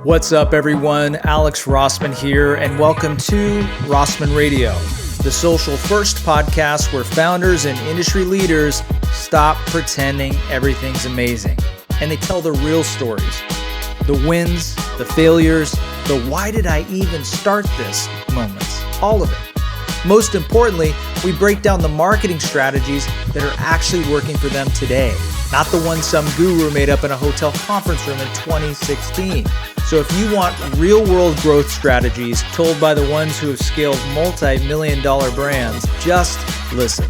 What's up, everyone? Alex Rossman here, and welcome to Rossman Radio, the social first podcast where founders and industry leaders stop pretending everything's amazing and they tell the real stories, the wins, the failures, the why did I even start this moments, all of it. Most importantly, we break down the marketing strategies that are actually working for them today, not the ones some guru made up in a hotel conference room in 2016. So if you want real-world growth strategies told by the ones who have scaled multi-million-dollar brands, just listen.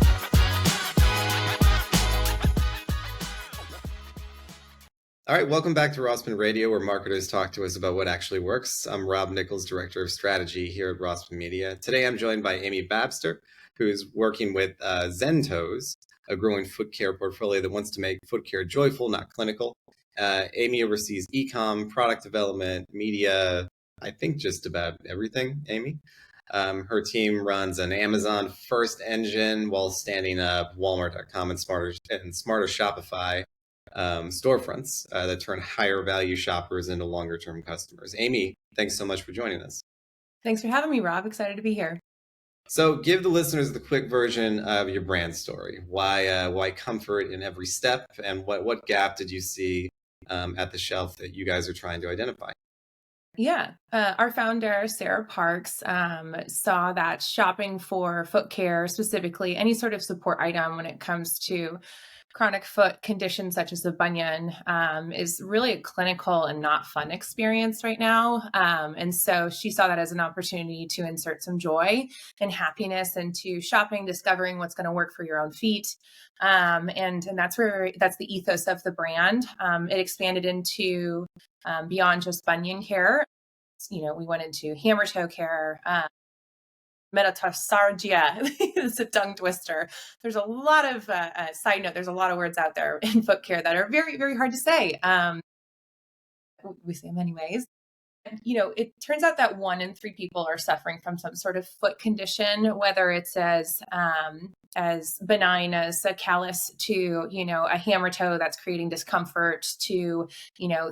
All right, welcome back to Rossman Radio, where marketers talk to us about what actually works. I'm Rob Nichols, Director of Strategy here at Rossman Media. Today I'm joined by Amy Babster, who is working with ZenToes, a growing foot care portfolio that wants to make foot care joyful, not clinical. Amy oversees e-com, product development, media, I think just about everything, Amy. Her team runs an Amazon first engine while standing up Walmart.com and smarter Shopify storefronts that turn higher value shoppers into longer term customers. Amy, thanks so much for joining us. Thanks for having me, Rob. Excited to be here. So give the listeners the quick version of your brand story. Why comfort in every step, and what gap did you see at the shelf that you guys are trying to identify? Yeah, our founder, Sarah Parks, saw that shopping for foot care, specifically any sort of support item when it comes to chronic foot conditions such as a bunion, is really a clinical and not fun experience right now. And so she saw that as an opportunity to insert some joy and happiness into shopping, discovering what's going to work for your own feet. And that's the ethos of the brand. It expanded into beyond just bunion care. We went into hammer toe care, metatarsalgia. It's a tongue twister. There's a lot of side note. There's a lot of words out there in foot care that are very, very hard to say. We say them anyways. It turns out that 1 in 3 people are suffering from some sort of foot condition, whether it's as benign as a callus to, a hammer toe that's creating discomfort to,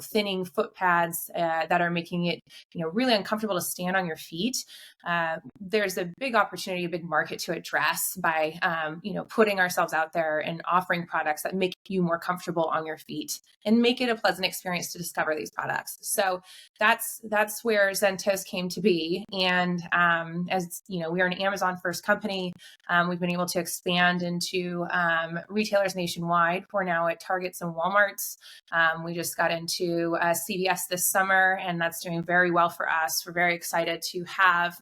thinning foot pads that are making it, really uncomfortable to stand on your feet. There's a big opportunity, a big market to address by, putting ourselves out there and offering products that make you more comfortable on your feet and make it a pleasant experience to discover these products. So that's where ZenToes came to be. And as we are an Amazon first company, we've been able to expand into retailers nationwide. We're now at Targets and Walmarts. We just got into CVS this summer, and that's doing very well for us. We're very excited to have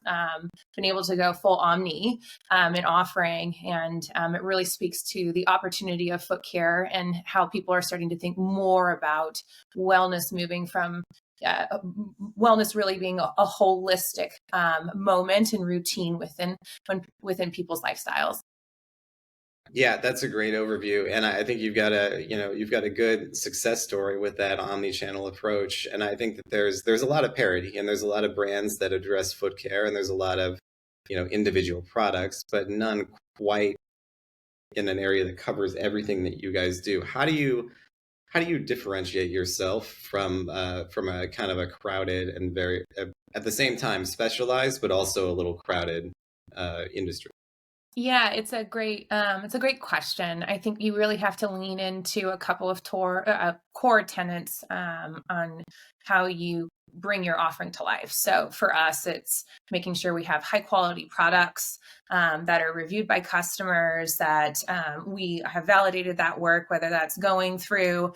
been able to go full omni in offering. And it really speaks to the opportunity of foot care and how people are starting to think more about wellness, moving from wellness really being a holistic moment and routine within people's lifestyles. Yeah, that's a great overview, and I think you've got a good success story with that omni-channel approach. And I think that there's a lot of parity, and there's a lot of brands that address foot care, and there's a lot of individual products, but none quite in an area that covers everything that you guys do. How do you differentiate yourself from a kind of a crowded and very at the same time specialized, but also a little crowded industry? Yeah, it's a great question. I think you really have to lean into a couple of core tenets on how you bring your offering to life. So for us, it's making sure we have high quality products that are reviewed by customers, that we have validated that work, whether that's going through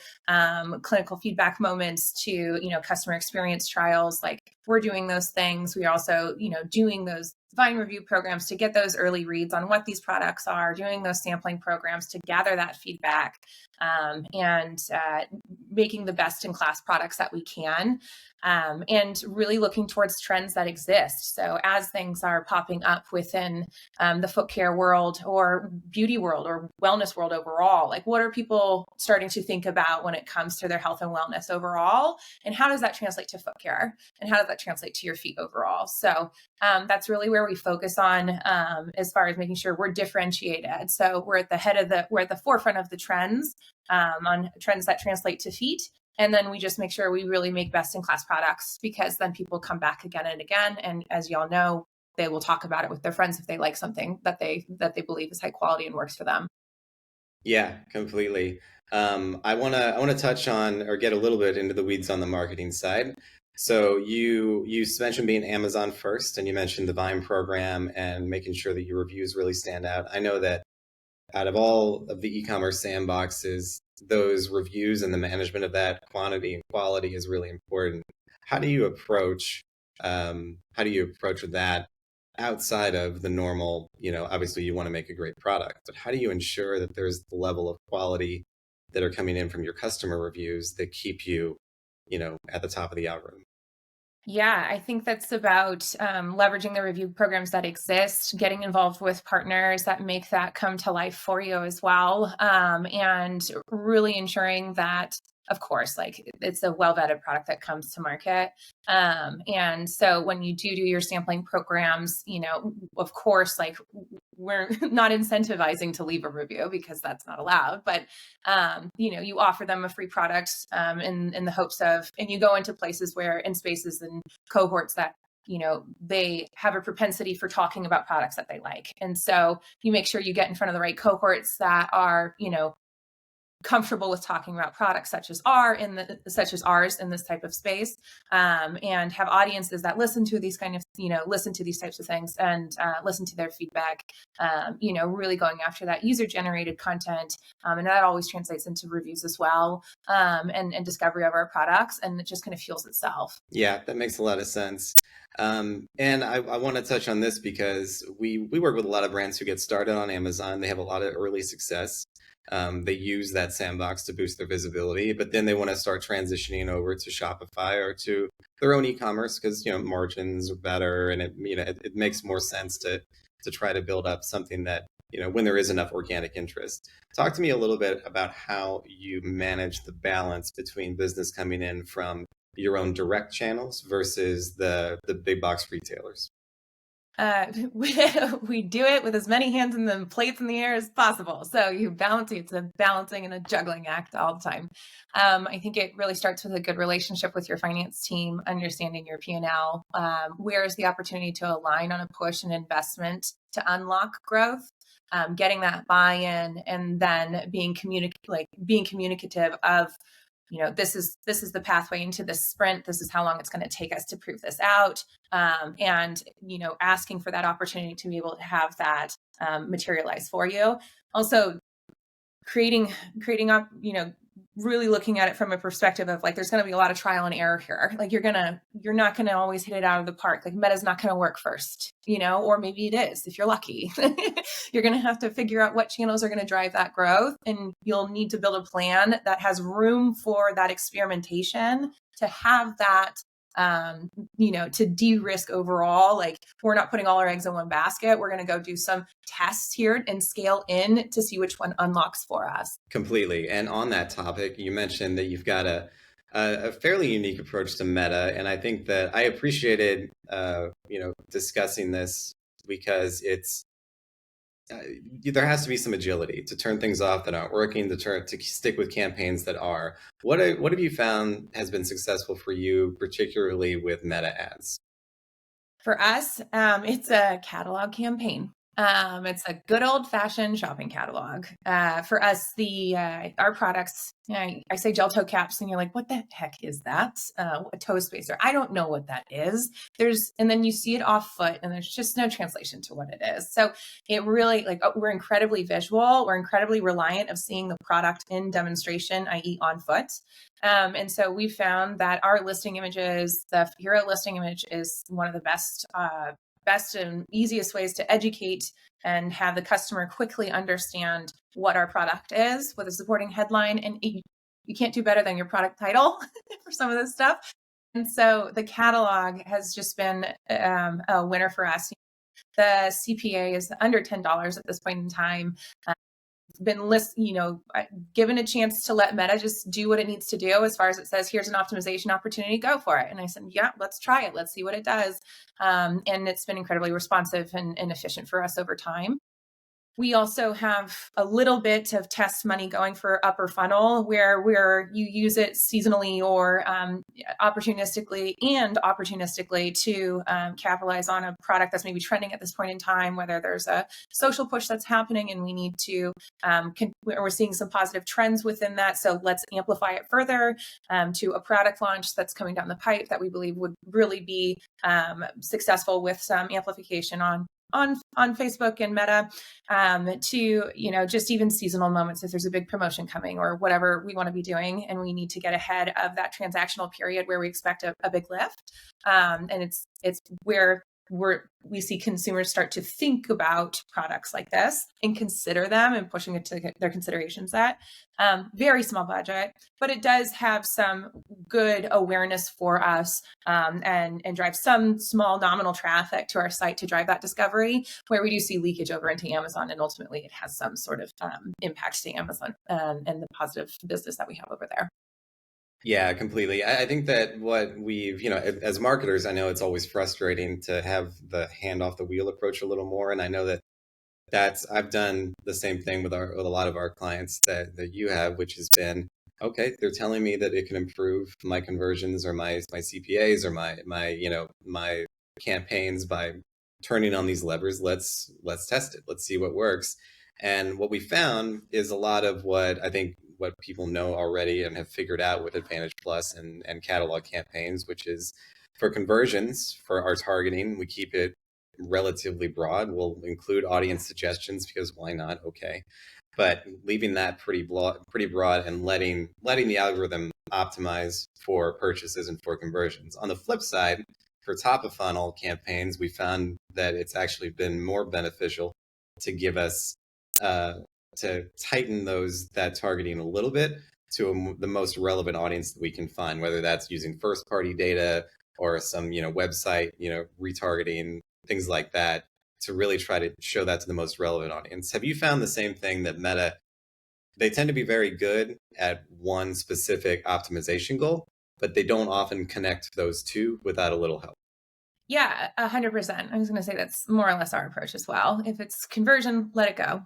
clinical feedback moments to, customer experience trials. Like, we're doing those things. We're also, doing those Vine review programs to get those early reads on what these products are, doing those sampling programs to gather that feedback, and making the best in class products that we can. And really looking towards trends that exist. So as things are popping up within the foot care world or beauty world or wellness world overall, like, what are people starting to think about when it comes to their health and wellness overall? And how does that translate to foot care? And how does that translate to your feet overall? So that's really where we focus on as far as making sure we're differentiated. So we're at the forefront of the trends on trends that translate to feet. And then we just make sure we really make best in class products, because then people come back again and again. And as y'all know, they will talk about it with their friends if they like something that they believe is high quality and works for them. Yeah, completely. I want to touch on or get a little bit into the weeds on the marketing side. So you mentioned being Amazon first, and you mentioned the Vine program and making sure that your reviews really stand out. I know that out of all of the e-commerce sandboxes, those reviews and the management of that quantity and quality is really important. How do you approach that outside of the normal, obviously you want to make a great product, but how do you ensure that there's the level of quality that are coming in from your customer reviews that keep you, at the top of the algorithm? Yeah, I think that's about leveraging the review programs that exist, getting involved with partners that make that come to life for you as well, and really ensuring that, of course, like it's a well-vetted product that comes to market. And so when you do your sampling programs, of course, like we're not incentivizing to leave a review because that's not allowed, but you offer them a free product in the hopes of, and you go into places where in spaces and cohorts that they have a propensity for talking about products that they like, and so you make sure you get in front of the right cohorts that are comfortable with talking about products such as ours in this type of space, and have audiences that listen to these types of things, and listen to their feedback, really going after that user generated content, and that always translates into reviews as well, and discovery of our products, and it just kind of fuels itself. Yeah, that makes a lot of sense. And I want to touch on this because we work with a lot of brands who get started on Amazon. They have a lot of early success. They use that sandbox to boost their visibility, but then they want to start transitioning over to Shopify or to their own e-commerce because margins are better, and it makes more sense to try to build up something that when there is enough organic interest. Talk to me a little bit about how you manage the balance between business coming in from your own direct channels versus the big box retailers. We do it with as many hands in the plates in the air as possible. So it's a balancing and a juggling act all the time. I think it really starts with a good relationship with your finance team, understanding your P&L, where is the opportunity to align on a push and investment to unlock growth, getting that buy-in, and then being communicative of, this is the pathway into this sprint. This is how long it's going to take us to prove this out. And, asking for that opportunity to be able to have that materialize for you. Also creating up, really looking at it from a perspective of like, there's going to be a lot of trial and error here. Like you're not going to always hit it out of the park. Like Meta's not going to work first, or maybe it is, if you're lucky. You're going to have to figure out what channels are going to drive that growth. And you'll need to build a plan that has room for that experimentation to have that, to de-risk overall. Like we're not putting all our eggs in one basket. We're going to go do some tests here and scale in to see which one unlocks for us. Completely. And on that topic, you mentioned that you've got a fairly unique approach to Meta. And I think that I appreciated, discussing this because there has to be some agility to turn things off that aren't working, to stick with campaigns that are. What have you found has been successful for you, particularly with Meta ads? For us, it's a catalog campaign. It's a good old fashioned shopping catalog. For us, our products, I say gel toe caps and you're like, what the heck is that? A toe spacer. I don't know what that is. And then you see it off foot and there's just no translation to what it is. So it really we're incredibly visual. We're incredibly reliant of seeing the product in demonstration, i.e. on foot. And so we found that our listing images, the hero listing image, is one of the best and easiest ways to educate and have the customer quickly understand what our product is with a supporting headline. And you can't do better than your product title for some of this stuff. And so the catalog has just been a winner for us. The CPA is under $10 at this point in time. Been given a chance to let Meta just do what it needs to do as far as it says, here's an optimization opportunity, go for it. And I said, yeah, let's try it. Let's see what it does. And it's been incredibly responsive and efficient for us over time. We also have a little bit of test money going for upper funnel where you use it seasonally or opportunistically to capitalize on a product that's maybe trending at this point in time, whether there's a social push that's happening and we need to, we're seeing some positive trends within that. So let's amplify it further to a product launch that's coming down the pipe that we believe would really be successful with some amplification on Facebook and Meta, to, just even seasonal moments if there's a big promotion coming or whatever we want to be doing and we need to get ahead of that transactional period where we expect a big lift. And it's where we see consumers start to think about products like this and consider them and pushing it to their consideration set. Very small budget, but it does have some good awareness for us, and drive some small nominal traffic to our site to drive that discovery, where we do see leakage over into Amazon, and ultimately it has some sort of impact to Amazon and the positive business that we have over there. Yeah, completely. I think that what we've, as marketers, I know it's always frustrating to have the hand off the wheel approach a little more. And I know that I've done the same thing with a lot of our clients that you have, which has been, okay, they're telling me that it can improve my conversions or my CPAs or my campaigns by turning on these levers. Let's test it. Let's see what works. And what we found is a lot of what people know already and have figured out with Advantage Plus and catalog campaigns, which is for conversions, for our targeting, we keep it relatively broad. We'll include audience suggestions because why not? Okay. But leaving that pretty broad and letting the algorithm optimize for purchases and for conversions. On the flip side, for top of funnel campaigns, we found that it's actually been more beneficial to give us to tighten that targeting a little bit to the most relevant audience that we can find, whether that's using first party data or some website retargeting, things like that, to really try to show that to the most relevant audience. Have you found the same thing, that Meta, they tend to be very good at one specific optimization goal, but they don't often connect those two without a little help? Yeah, 100%. I was going to say that's more or less our approach as well. If it's conversion, let it go.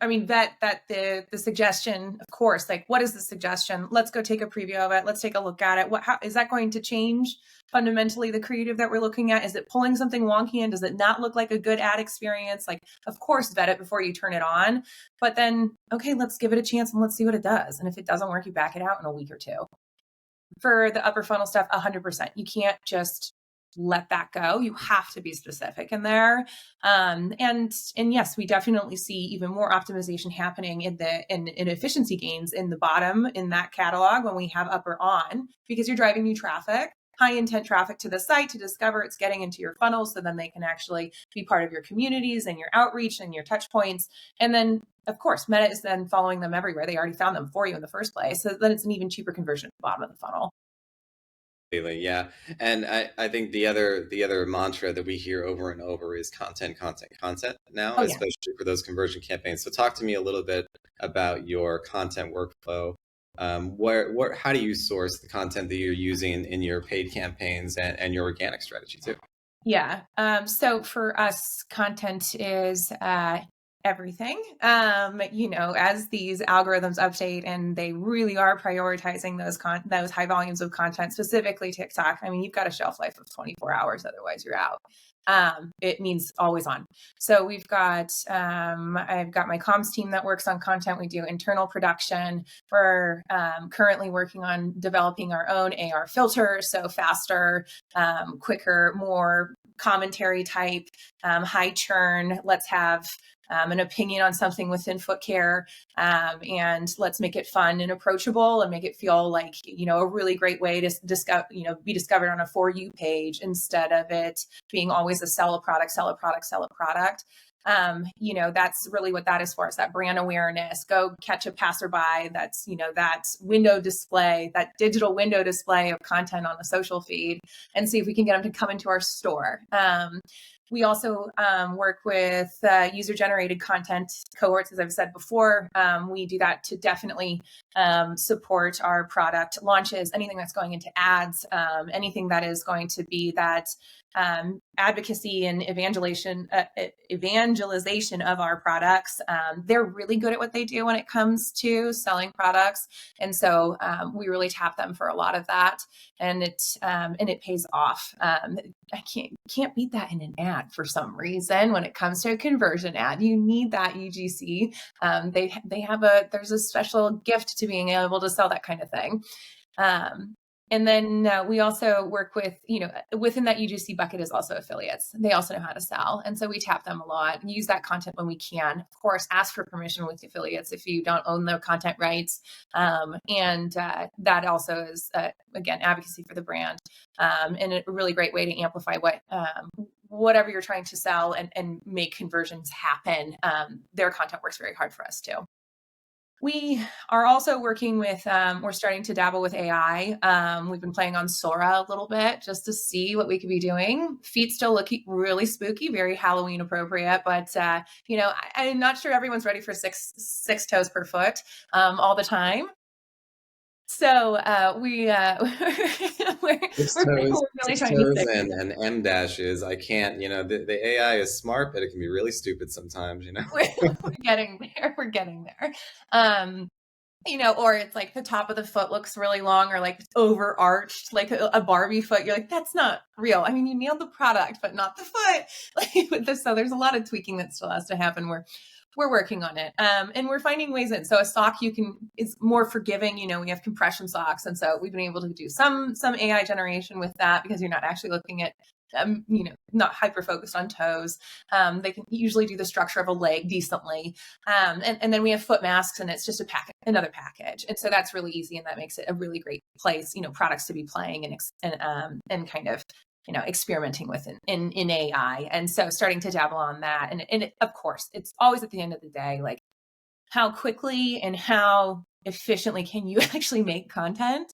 I mean, the suggestion, of course, like, what is the suggestion? Let's go take a preview of it. Let's take a look at it. How is that going to change fundamentally the creative that we're looking at? Is it pulling something wonky in? Does it not look like a good ad experience? Like, of course, vet it before you turn it on. But then, okay, let's give it a chance and let's see what it does. And if it doesn't work, you back it out in a week or two. For the upper funnel stuff, 100%. You can't just let that go. You have to be specific in there. And yes, we definitely see even more optimization happening in efficiency gains in the bottom in that catalog when we have upper on, because you're driving new traffic, high intent traffic to the site to discover it's getting into your funnel. So then they can actually be part of your communities and your outreach and your touch points. And then of course, Meta is then following them everywhere. They already found them for you in the first place. So then it's an even cheaper conversion at the bottom of the funnel. Yeah. And I think the other mantra that we hear over and over is content now, especially for those conversion campaigns. So talk to me a little bit about your content workflow. How do you source the content that you're using in your paid campaigns and your organic strategy too? Yeah. So for us, content is everything. As these algorithms update and they really are prioritizing those high volumes of content, specifically TikTok. I mean, you've got a shelf life of 24 hours, otherwise you're out. It means always on. So I've got my comms team that works on content. We do internal production. We're currently working on developing our own AR filter, so faster, quicker, more commentary type, high churn. Let's have an opinion on something within foot care, and let's make it fun and approachable and make it feel like, a really great way to be discovered on a For You page instead of it being always a sell a product. That's really what that is for. It's that brand awareness. Go catch a passerby. That's, that window display, that digital window display of content on the social feed, and see if we can get them to come into our store. We also work with user-generated content cohorts, as I've said before. We do that to definitely support our product launches, anything that's going into ads, anything that is going to be that advocacy and evangelization of our products. They're really good at what they do when it comes to selling products, and so we really tap them for a lot of that, and it pays off. I can't beat that in an ad for some reason. When it comes to a conversion ad, you need that UGC. There's a special gift to being able to sell that kind of thing. And then we also work with, within that UGC bucket is also affiliates. They also know how to sell. And so we tap them a lot, use that content when we can. Of course, ask for permission with affiliates if you don't own the content rights. And that also is, again, advocacy for the brand, and a really great way to amplify whatever you're trying to sell and make conversions happen. Their content works very hard for us too. We are also working with, we're starting to dabble with AI. We've been playing on Sora a little bit just to see what we could be doing. Feet still look really spooky, very Halloween appropriate, but I'm not sure everyone's ready for six toes per foot all the time. So we're really trying to fix it. And M dashes. I can't, the AI is smart, but it can be really stupid sometimes, We're getting there. We're getting there. Or it's like the top of the foot looks really long or like overarched, like a Barbie foot. You're like, that's not real. I mean, you nailed the product, but not the foot. Like with this, so there's a lot of tweaking that still has to happen. We're working on it. And we're finding ways in. So a sock is more forgiving. We have compression socks. And so we've been able to do some AI generation with that because you're not actually looking at, not hyper focused on toes. They can usually do the structure of a leg decently. And then we have foot masks, and it's just another package. And so that's really easy. And that makes it a really great place, products to be playing and kind of, experimenting with in AI. And so starting to dabble on that. And of course, it's always at the end of the day, like how quickly and how efficiently can you actually make content?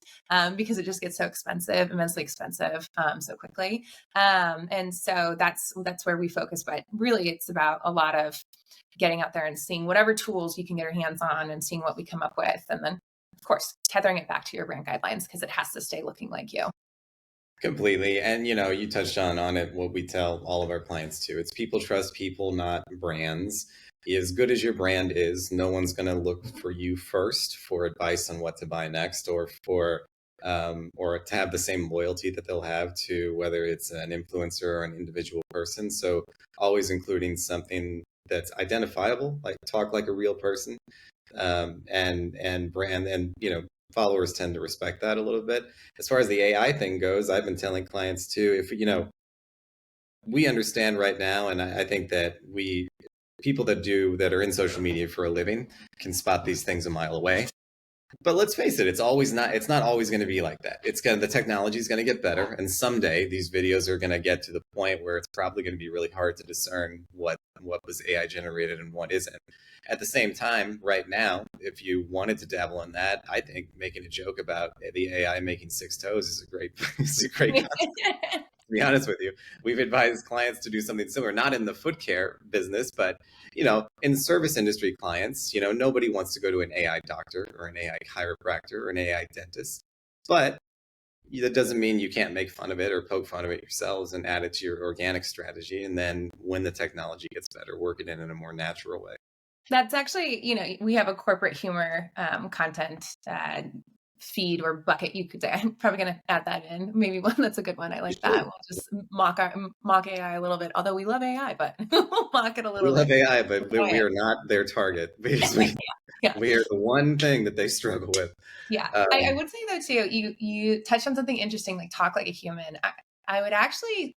Because it just gets so expensive, immensely expensive, so quickly. And so that's where we focus. But really, it's about a lot of getting out there and seeing whatever tools you can get your hands on and seeing what we come up with. And then, of course, tethering it back to your brand guidelines because it has to stay looking like you. Completely. And, you touched on it, what we tell all of our clients too. It's people trust people, not brands. As good as your brand is, no one's going to look for you first for advice on what to buy next or or to have the same loyalty that they'll have to whether it's an influencer or an individual person. So always including something that's identifiable, like talk like a real person, and brand, and, followers tend to respect that a little bit. As far as the AI thing goes, I've been telling clients too, if, we understand right now, and I think that people that are in social media for a living can spot these things a mile away. But let's face it, it's not always going to be like that. The technology is going to get better. And someday these videos are going to get to the point where it's probably going to be really hard to discern what was AI generated and what isn't. At the same time, right now, if you wanted to dabble in that, I think making a joke about the AI making six toes is a great concept. To be honest with you, we've advised clients to do something similar, not in the foot care business, but, in service industry clients, nobody wants to go to an AI doctor or an AI chiropractor or an AI dentist, but that doesn't mean you can't make fun of it or poke fun of it yourselves and add it to your organic strategy. And then when the technology gets better, work it in a more natural way. That's actually, we have a corporate humor content feed or bucket, you could say. I'm probably going to add that in. Maybe one that's a good one. I like that. We'll just mock AI a little bit, although we love AI, but we'll mock it a little bit. We love AI, but we are not their target. We are the one thing that they struggle with. Yeah. I would say though too, you touched on something interesting, like talk like a human. I would actually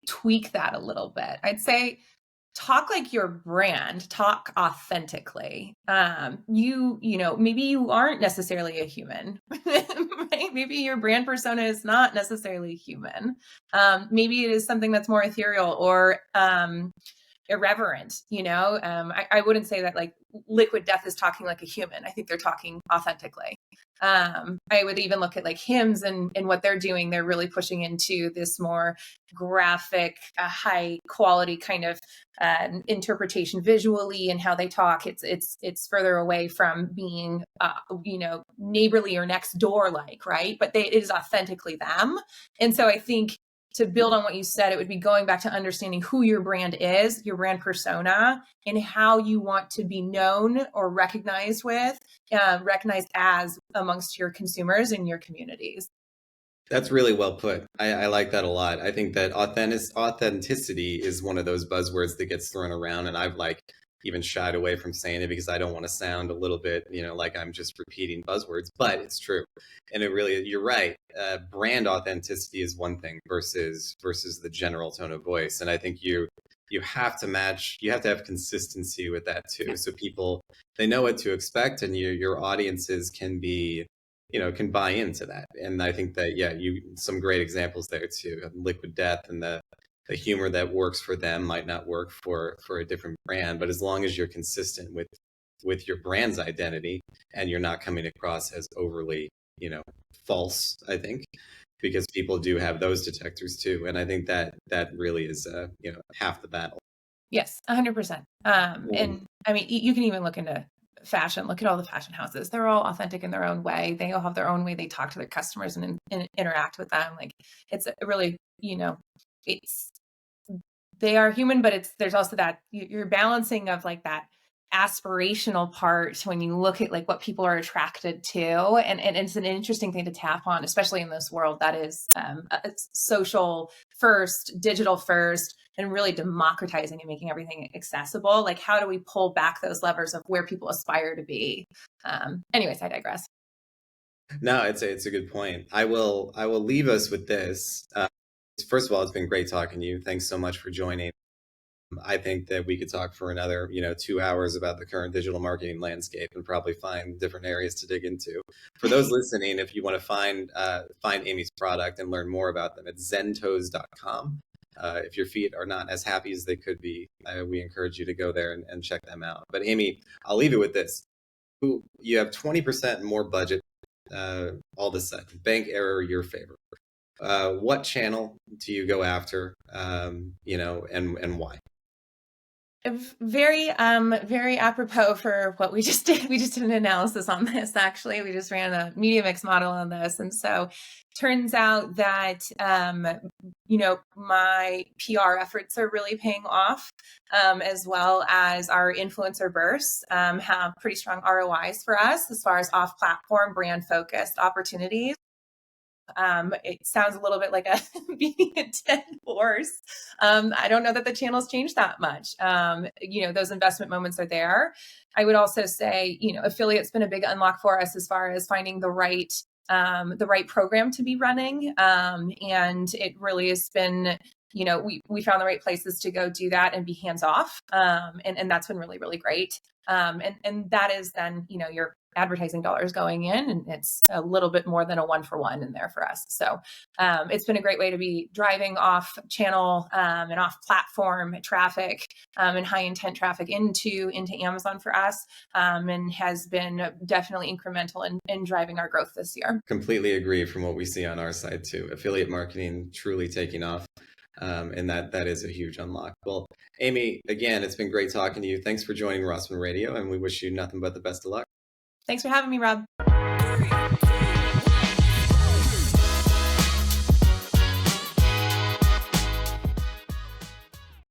tweak that a little bit. I'd say talk like your brand, talk authentically. Maybe you aren't necessarily a human, right? Maybe your brand persona is not necessarily human. Maybe it is something that's more ethereal or irreverent, I wouldn't say that like Liquid Death is talking like a human. I think they're talking authentically. I would even look at like hymns and what they're doing. They're really pushing into this more graphic, high quality kind of interpretation visually and how they talk. It's further away from being, neighborly or next door like, right? But it is authentically them. And so I think to build on what you said, it would be going back to understanding who your brand is, your brand persona, and how you want to be known or recognized as amongst your consumers and your communities. That's really well put. I like that a lot. I think that authenticity is one of those buzzwords that gets thrown around, and I've like even shied away from saying it because I don't want to sound a little bit, like I'm just repeating buzzwords, but it's true. And you're right. Brand authenticity is one thing versus the general tone of voice. And I think you have to have consistency with that too. So people, they know what to expect, and your audiences can be, can buy into that. And I think that, some great examples there too. Liquid Death and the humor that works for them might not work for a different brand, but as long as you're consistent with your brand's identity and you're not coming across as overly, false, I think, because people do have those detectors too. And I think that really is, half the battle. Yes, 100%. And I mean, you can even look into fashion. Look at all the fashion houses. They're all authentic in their own way. They all have their own way they talk to their customers and interact with them. Like it's really, they are human, but there's also that you're balancing of like that aspirational part when you look at like what people are attracted to, and it's an interesting thing to tap on, especially in this world that is social first, digital first, and really democratizing and making everything accessible. Like how do we pull back those levers of where people aspire to be? Anyways, I digress. No, it's a good point. I will leave us with this. First of all, it's been great talking to you. Thanks so much for joining. I think that we could talk for another, 2 hours about the current digital marketing landscape and probably find different areas to dig into. For those listening, if you want to find Amy's product and learn more about them, it's ZenToes.com. If your feet are not as happy as they could be, we encourage you to go there and check them out. But Amy, I'll leave it with this. You have 20% more budget all of a sudden. Bank error, your favor. What channel do you go after, and why? Very apropos for what we just did. We just did an analysis on this, actually. We just ran a media mix model on this. And so turns out that, my PR efforts are really paying off, as well as our influencer bursts have pretty strong ROIs for us as far as off-platform brand focused opportunities. It sounds a little bit like beating a dead horse. I don't know that the channel's changed that much. Those investment moments are there. I would also say, affiliate's been a big unlock for us as far as finding the right program to be running. And it really has been, we found the right places to go do that and be hands off. And that's been really, really great. And that is then, your advertising dollars going in, and it's a little bit more than a 1-for-1 in there for us. So it's been a great way to be driving off channel and off platform traffic and high intent traffic into Amazon for us, and has been definitely incremental in driving our growth this year. Completely agree from what we see on our side too. Affiliate marketing truly taking off. And that is a huge unlock. Well, Amy, again, it's been great talking to you. Thanks for joining Rossman Radio, and we wish you nothing but the best of luck. Thanks for having me, Rob.